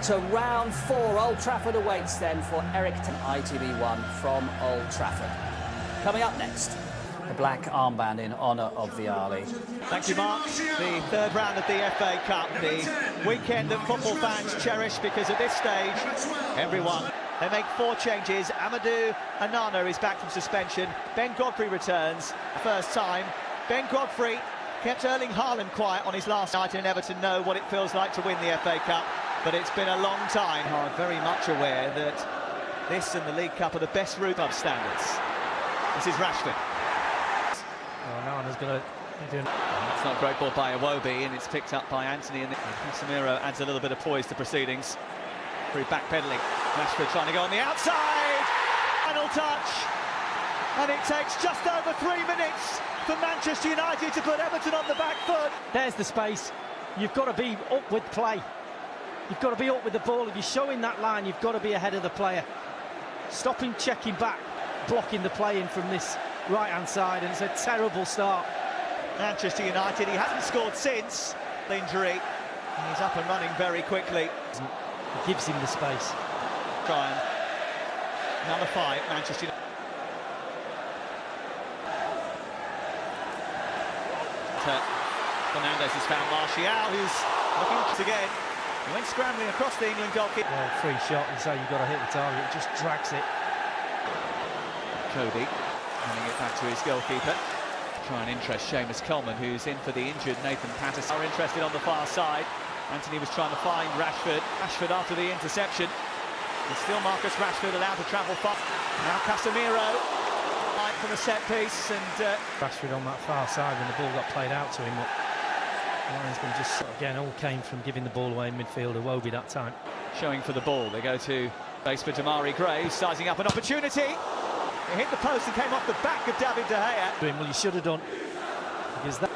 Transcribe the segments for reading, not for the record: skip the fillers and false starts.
to round 4. Old Trafford awaits then for Everton ITV1 from Old Trafford. Coming up next, the black armband in honour of the Ali. Thank you, Mark. The third round of the FA Cup, the weekend that football fans cherish, because at this stage, everyone, they make 4 changes. Amadou Onana is back from suspension. Ben Godfrey returns. First time. Ben Godfrey kept Erling Haaland quiet on his last night, and Everton know what it feels like to win the FA Cup. But it's been a long time. I'm very much aware that this and the League Cup are the best route of standards. This is Rashford. Oh, Nana's going to be doing... It's not a great ball by Iwobi, and it's picked up by Anthony, and Casemiro adds a little bit of poise to proceedings. Through backpedaling. Rashford trying to go on the outside. Final touch. And it takes just over 3 minutes for Manchester United to put Everton on the back foot. There's the space. You've got to be up with play. You've got to be up with the ball. If you're showing that line, you've got to be ahead of the player. Stopping, checking back, blocking the play in from this right-hand side, and it's a terrible start. Manchester United, he hasn't scored since the injury. He's up and running very quickly. It gives him the space. Try and nullify Manchester United. Fernandes has found Martial, who's looking again. He went scrambling across the England goalkeeper. Well, free shot, and so you've got to hit the target. It just drags it. Cody handing it back to his goalkeeper. Try and interest Seamus Coleman, who's in for the injured Nathan Patterson. Are interested on the far side. Anthony was trying to find Rashford. Rashford after the interception. It's still Marcus Rashford allowed to travel far. Now Casemiro. Right from the set piece, and Rashford on that far side when the ball got played out to him. But the linesman just, again, all came from giving the ball away in midfield. Iwobi that time. Showing for the ball. They go to base for Damari Gray, sizing up an opportunity. It hit the post and came off the back of David De Gea. Well, you should have done, because that's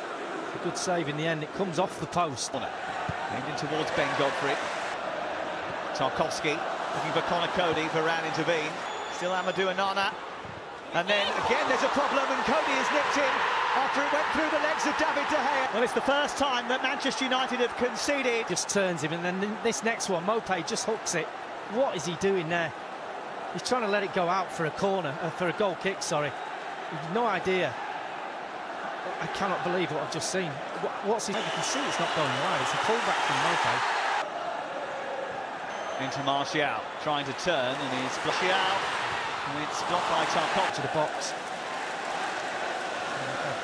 a good save in the end. It comes off the post. Aimed in towards Ben Godfrey. Tarkowski looking for Connor Cody. Varane intervened. Still Amadou Onana. And then again there's a problem, and Cody is nipped in after it went through the legs of David De Gea. Well, it's the first time that Manchester United have conceded. Just turns him, and then this next one, Mopé just hooks it. What is he doing there? He's trying to let it go out for a corner, for a goal kick, sorry. No idea. I cannot believe what I've just seen. What's he... You can see it's not going wide. It's a pullback from Mopé. Into Martial, trying to turn, and he's Martial. And it's blocked by Tarkowski. To the box.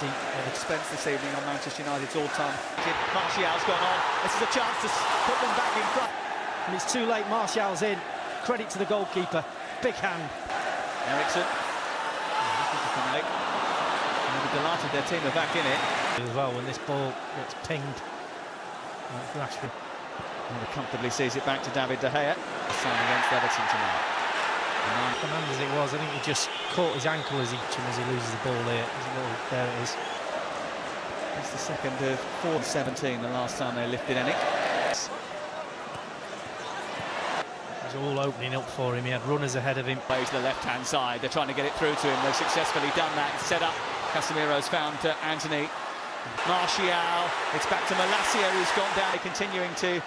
Deep. Spence this evening on Manchester United's all-time. Martial's gone on. This is a chance to put them back in front. And it's too late. Martial's in. Credit to the goalkeeper. Big hand. Ericsson. They're delighted their team are back in it. As well, when this ball gets pinged. Rashford. And comfortably sees it back to David De Gea. Sign against Everton tonight. Fernandes as it was, I think he just caught his ankle as he loses the ball there. There it is. It's the second of 4-17, the last time they lifted any. It was all opening up for him. He had runners ahead of him. Plays the left-hand side. They're trying to get it through to him. They've successfully done that. It's set up. Casemiro's found Anthony. Martial. It's back to Malacia, who's gone down. They're continuing to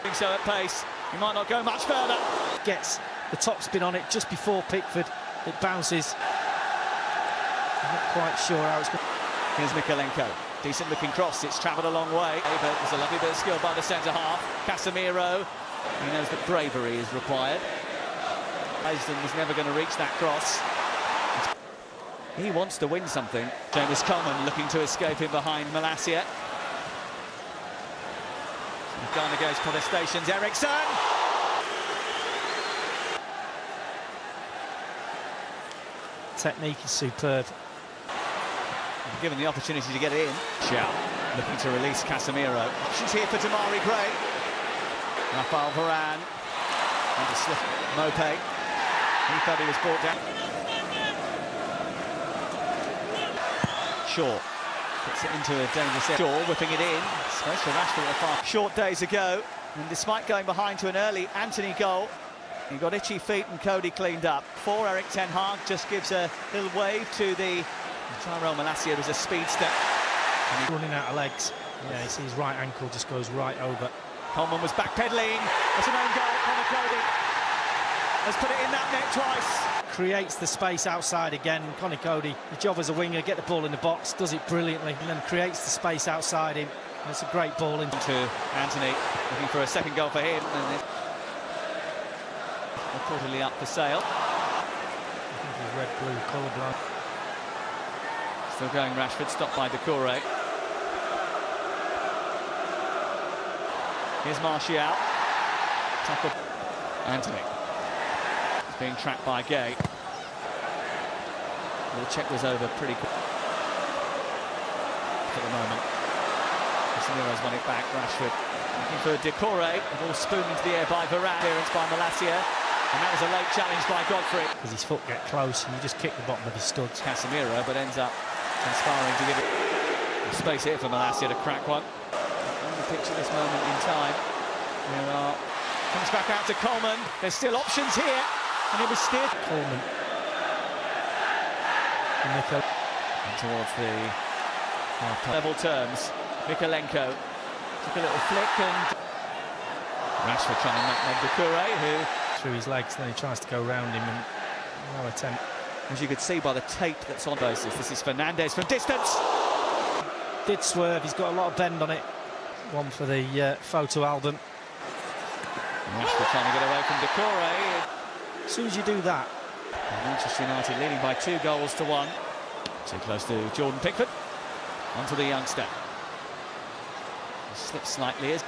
doing so at pace. He might not go much further. Gets the top spin on it just before Pickford. It bounces. I'm not quite sure how it's going. Here's Mikalenko. Decent looking cross. It's travelled a long way. But there's a lovely bit of skill by the centre-half. Casemiro. He knows that bravery is required. Aston was never going to reach that cross. He wants to win something. Seamus Coleman looking to escape in behind Malacia. Ghana goes protestations. Ericsson. Technique is superb. Given the opportunity to get it in. Xiao looking to release Casemiro. Options here for Damari Gray. Rafael Varane. And to slip Mopé. He thought he was brought down. Shaw puts it into a dangerous area. Shaw whipping it in. Space for Rashford at far. Short days ago, and despite going behind to an early Anthony goal, he got itchy feet and Cody cleaned up. For Erik ten Hag, just gives a little wave to the Tyrell Malacia. There's a speed step. And he's running out of legs. Yeah, you see his right ankle just goes right over. Coleman was backpedaling. It's an own goal. Connor Cody has put it in that net twice. Creates the space outside again. Conor Cody, the job as a winger, get the ball in the box, does it brilliantly, and then creates the space outside him. And it's a great ball in. To Anthony, looking for a second goal for him. And reportedly up for sale. I think he's red-blue colourblind. Still going Rashford, stopped by Decore. Here's Martial. Tackle. Anthony. He's being tracked by Gay. The check was over pretty quick for the moment. Casemiro's won it back. Rashford looking for Decore. The ball spooned into the air by Varane. Clearance by Malacia. And that was a late challenge by Godfrey. Because his foot get close and you just kick the bottom of his studs. Casemiro, but ends up inspiring to give it space here for Malacia to crack one. On the pitch at this moment in time. There are. Comes back out to Coleman. There's still options here. And it was steered. Coleman. And towards the level terms. Mikalenko took a little flick and Rashford trying to nutmeg Decore, who through his legs, then he tries to go round him and no attempt. As you could see by the tape that's on basis, this is Fernandes from distance. Did swerve, he's got a lot of bend on it. One for the photo album. Rashford trying to get away from Decore. As soon as you do that. Manchester United leading by 2-1. Too close to Jordan Pickford. Onto the youngster. He slips slightly.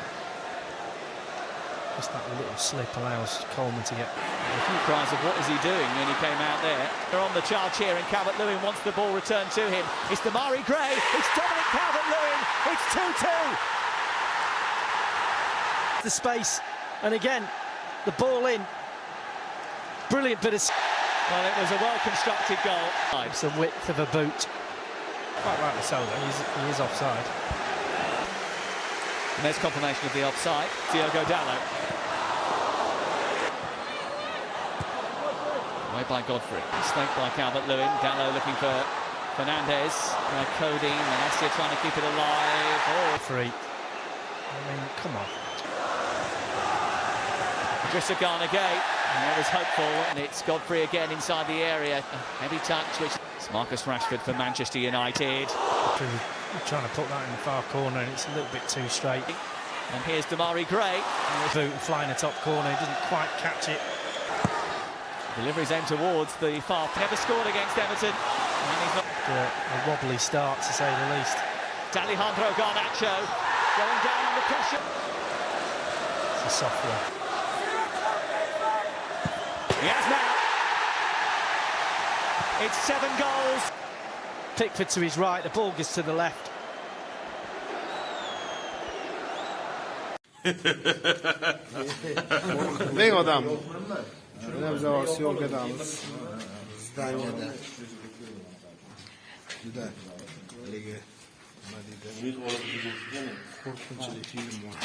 Just that little slip allows Coleman to get a few cries of what is he doing when he came out there. They're on the charge here and Calvert-Lewin wants the ball returned to him. It's Damari Gray, it's Dominic Calvert-Lewin, it's 2-2. The space, and again, the ball in. Brilliant bit of... Well, it was a well-constructed goal. It's the width of a boot. Quite rightly so, though, he is offside. And there's confirmation of the offside. Diogo Dalot. Away by Godfrey. Mistake by Calvert-Lewin. Dalot looking for Fernandes. Cody. Malacia trying to keep it alive. Oh. Free. I mean, come on. Idrissa Gana Gay. That was hopeful. And it's Godfrey again inside the area. A heavy touch, which it's Marcus Rashford for Manchester United. Trying to put that in the far corner and it's a little bit too straight. And here's Damari Gray. Boot and flying the top corner, he doesn't quite catch it. Delivery's aimed towards the far. Never scored against Everton. And he's not... a wobbly start, to say the least. Alejandro Garnacho going down under pressure. It's a soft one. He has now. It's 7 goals. Pickford to his right, the ball gets to the left. Vengo tam. Obserwacją gadam. Zdanie da. Güzel. Lige. Korkunç bir film var.